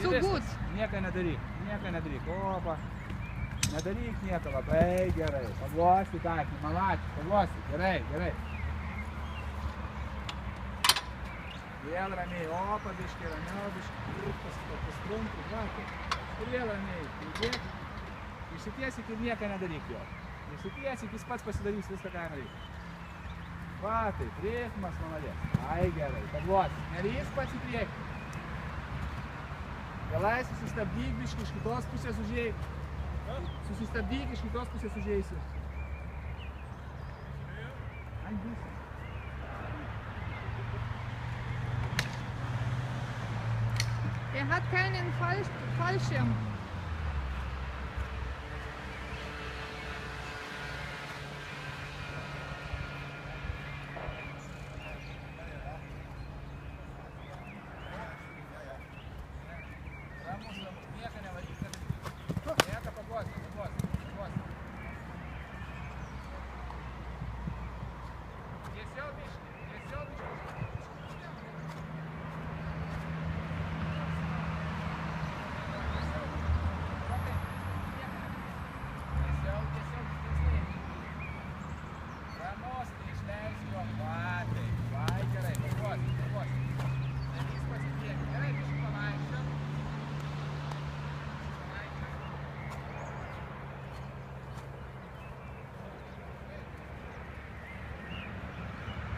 so gut. Nieko nedaryk, opa. Nedaryk nieko, labai gerai. Paglostyk akį, malačiai, paglostyk, gerai. Vėl ramiai, opa, biškai, ramiau, biškai, pastrumpi, vakar. Ir vėl ramiai, pridėk. Išsitiesyk ir nieko nedaryk jo. Išsitiesyk, jis pats pasidarys viską, ką jam reikia. Va, taip, ritmas, maladės. Ai, gerai, paglostyk, nelįsk pats į priekį. Vėlai susistabdyk biškai, iš kitos pusės užėjai. Susistabdyk, iš kitos pusės užėjai. Ai, būsi. Hat keinen Fallschirm.